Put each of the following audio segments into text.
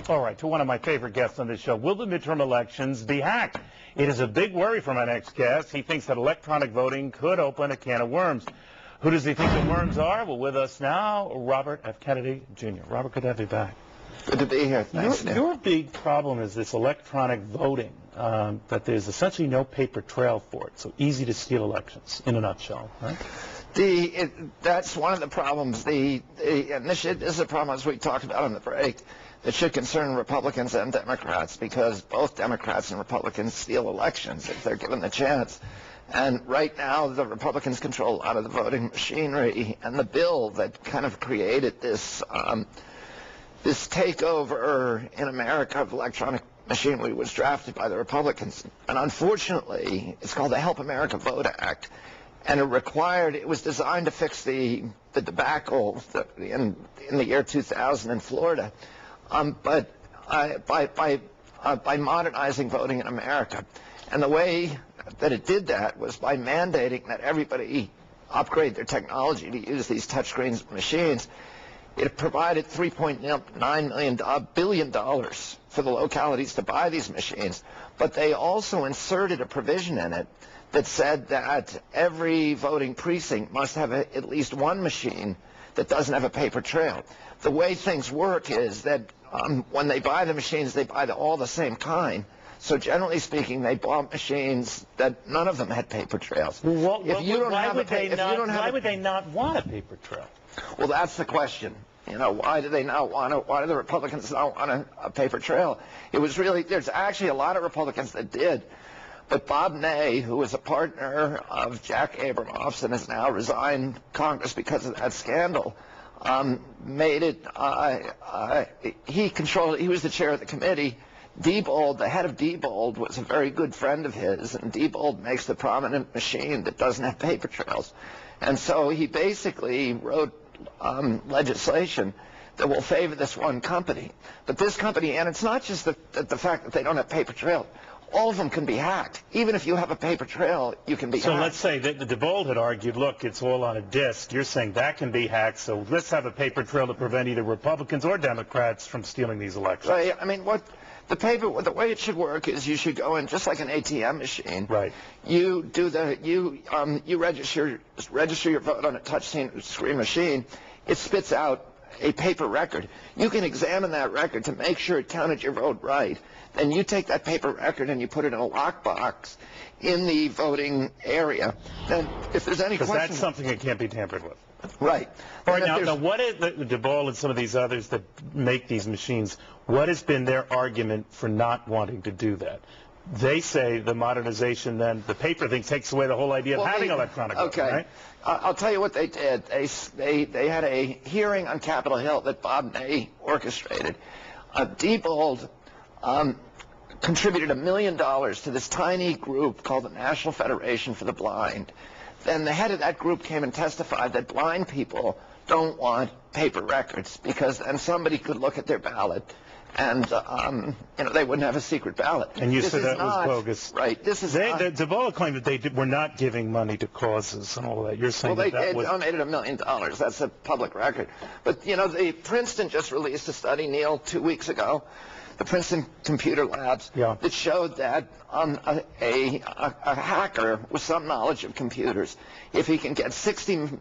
All right, to one of my favorite guests on this show, will the midterm elections be hacked? It is a big worry for my next guest. He thinks that electronic voting could open a can of worms. Who does he think the worms are? Well, with us now, Robert F. Kennedy, Jr. Robert, good to have you back. Good to be here. Thanks, Your big problem is this electronic voting, that there's essentially no paper trail for it, so easy to steal elections, in a nutshell, right? That's one of the problems. And this is a problem, as we talked about on the break, that should concern Republicans and Democrats, because both Democrats and Republicans steal elections if they're given the chance. And right now, the Republicans control a lot of the voting machinery, and the bill that kind of created this this takeover in America of electronic machinery was drafted by the Republicans. And unfortunately, it's called the Help America Vote Act. And it was designed to fix the debacle in the year 2000 in Florida, but by modernizing voting in America. And the way that it did that was by mandating that everybody upgrade their technology to use these touchscreen machines. It provided $3.9 billion for the localities to buy these machines, but they also inserted a provision in it that said that every voting precinct must have at least one machine that doesn't have a paper trail. The way things work is that when they buy the machines, they buy all the same kind. So generally speaking, they bought machines that none of them had paper trails. Well, why would they not want a paper trail? Well, that's the question. You know, why do they not want to? Why do the Republicans not want a paper trail? It was really, there's actually a lot of Republicans that did. But Bob Ney, who was a partner of Jack Abramoff's and has now resigned Congress because of that scandal, made it, he was the chair of the committee. Diebold, the head of Diebold, was a very good friend of his, and Diebold makes the prominent machine that doesn't have paper trails. And so he basically wrote legislation that will favor this one company. But this company, and it's not just the fact that they don't have paper trails, all of them can be hacked. Even if you have a paper trail, you can be hacked. So let's say that Diebold had argued, look, it's all on a disk. You're saying that can be hacked, so let's have a paper trail to prevent either Republicans or Democrats from stealing these elections. Right. I mean, the way it should work is you should go in just like an ATM machine. Right. You do you register your vote on a touchscreen machine. It spits out a paper record. You can examine that record to make sure it counted your vote right. Then you take that paper record and you put it in a lockbox in the voting area. Then if there's any question... Because that's something that can't be tampered with. Right. All right, now what is Diebold and some of these others that make these machines, what has been their argument for not wanting to do that? They say the modernization, then the paper thing takes away the whole idea of having electronic voting, right? I'll tell you what they did. They had a hearing on Capitol Hill that Bob Ney orchestrated. Diebold contributed $1 million to this tiny group called the National Federation for the Blind. Then the head of that group came and testified that blind people don't want paper records because then somebody could look at their ballot and they wouldn't have a secret ballot. And you said that was bogus. Right. Diebold claimed that they were not giving money to causes and all that. You're saying they donated $1 million. That's a public record. But Princeton just released a study, Neil, 2 weeks ago. The Princeton Computer Labs that showed that a hacker with some knowledge of computers, if he can get 60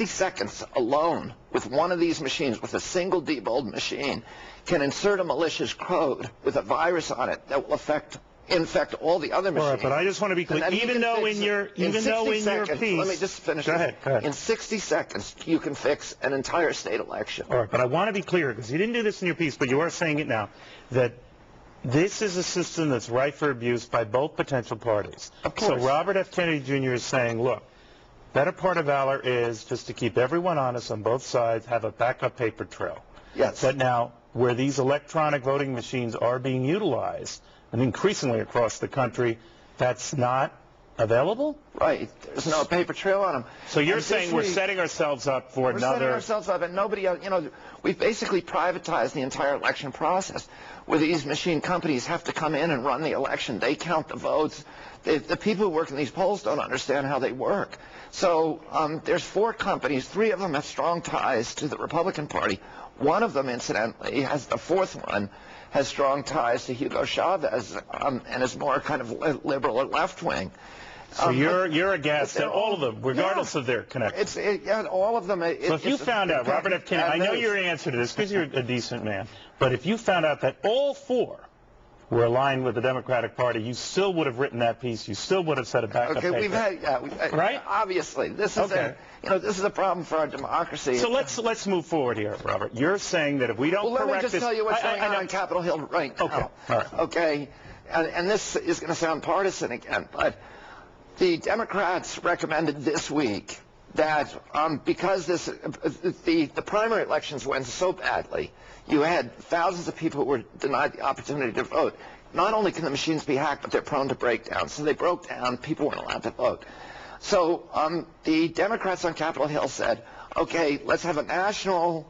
seconds alone with one of these machines, with a single Diebold machine, can insert a malicious code with a virus on it that will infect all the other machines. All right, but I just want to be clear. Even though in your piece, let me just finish. Go ahead. In 60 seconds, you can fix an entire state election. All right, but I want to be clear because you didn't do this in your piece, but you are saying it now that this is a system that's ripe for abuse by both potential parties. Of course. So Robert F. Kennedy Jr. is saying, look, better part of valor is just to keep everyone honest on both sides, have a backup paper trail. Yes. But now, where these electronic voting machines are being utilized, and increasingly across the country, that's not available? Right. There's no paper trail on them. So you're saying we're setting ourselves up for another... We're setting ourselves up, and nobody, we've basically privatized the entire election process, where these machine companies have to come in and run the election. They count the votes. The people who work in these polls don't understand how they work. So there's 4 companies. 3 of them have strong ties to the Republican Party. One of them, incidentally, the 4th one, has strong ties to Hugo Chavez and is more kind of liberal or left-wing. So you're aghast at all of them, regardless of their connection. All of them. So if you found out, Robert F. Kennedy, I know your answer to this because you're a decent man, but if you found out that all 4 were aligned with the Democratic Party, you still would have written that piece. You still would have said a backup paper. Okay, we've had, right? Obviously, this is this is a problem for our democracy. So let's move forward here, Robert. You're saying that if we don't correct this... Let me just tell you what's going on Capitol Hill right now. Okay, all right. Okay, and this is going to sound partisan again, but the Democrats recommended this week that because the primary elections went so badly, you had thousands of people who were denied the opportunity to vote. Not only can the machines be hacked, but they're prone to breakdown. So they broke down. People weren't allowed to vote. So the Democrats on Capitol Hill said, okay, let's have a national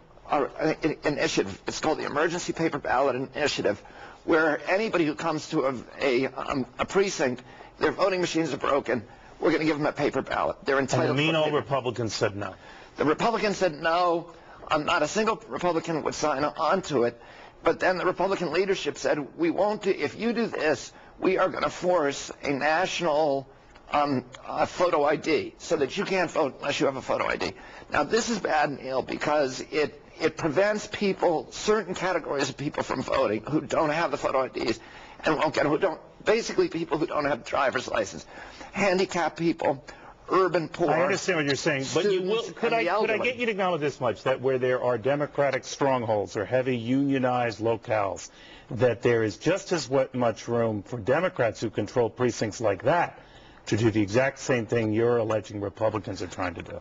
initiative. It's called the Emergency Paper Ballot Initiative, where anybody who comes to a precinct, their voting machines are broken, we're going to give them a paper ballot. They're entitled. And the mean old Republicans said no. The Republicans said no. Not a single Republican would sign on to it. But then the Republican leadership said, we won't do, if you do this, we are going to force a national photo ID so that you can't vote unless you have a photo ID. Now, this is bad, Neil, because it prevents people, certain categories of people from voting who don't have the photo IDs and won't get, basically people who don't have driver's license, handicapped people, urban poor. I understand what you're saying, but could I get you to acknowledge this much, that where there are Democratic strongholds or heavy unionized locales, that there is just as much room for Democrats who control precincts like that to do the exact same thing you're alleging Republicans are trying to do?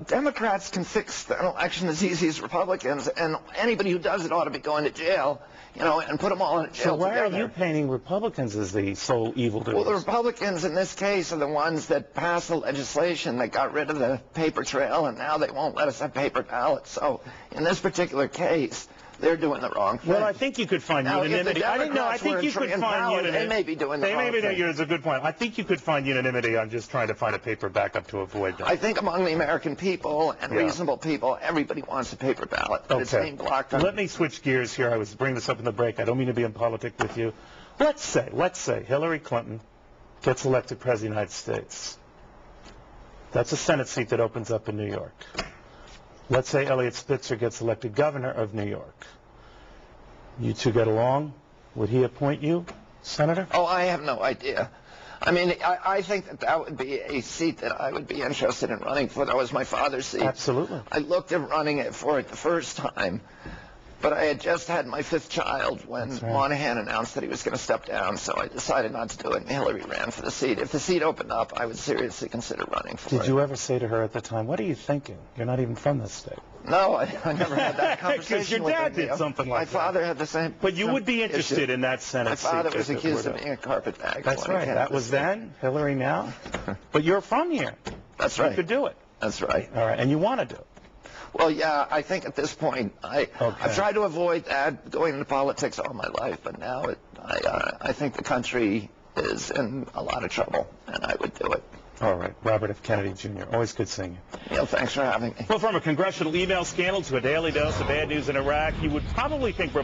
Democrats can fix an election as easy as Republicans, and anybody who does it ought to be going to jail, and put them all in jail. So why are you painting Republicans as the sole evildoers? Well, the Republicans in this case are the ones that passed the legislation that got rid of the paper trail, and now they won't let us have paper ballots. So in this particular case, they're doing the wrong thing. Well, I think you could find unanimity. I think you could find unanimity. They may be doing the wrong thing. It's a good point. I think you could find unanimity on just trying to find a paper backup to avoid that. I think among the American people and reasonable people, everybody wants a paper ballot. But it's being blocked. Let me switch gears here. I was bringing this up in the break. I don't mean to be in politics with you. Let's say Hillary Clinton gets elected President of the United States. That's a Senate seat that opens up in New York. Let's say Eliot Spitzer gets elected governor of New York. You two get along? Would he appoint you, Senator? Oh, I have no idea. I mean, I think that would be a seat that I would be interested in running for. That was my father's seat. Absolutely. I looked at running for it the first time, but I had just had my 5th child when Monahan announced that he was going to step down, so I decided not to do it, and Hillary ran for the seat. If the seat opened up, I would seriously consider running for it. Did you ever say to her at the time, what are you thinking? You're not even from this state. No, I never had that conversation because your with dad him. did something like that. My father had the same. But you would be interested in that Senate seat. My father was accused of being a carpetbagger. That's right. That was then. Hillary now. But you're from here. That's right. You could do it. That's right. All right. And you want to do it. Well, yeah, I think at this point, I've tried to avoid that, going into politics all my life, but now I think the country is in a lot of trouble, and I would do it. All right. Robert F. Kennedy, Jr., always good seeing you. Neil, thanks for having me. Well, from a congressional email scandal to a daily dose of bad news in Iraq, you would probably think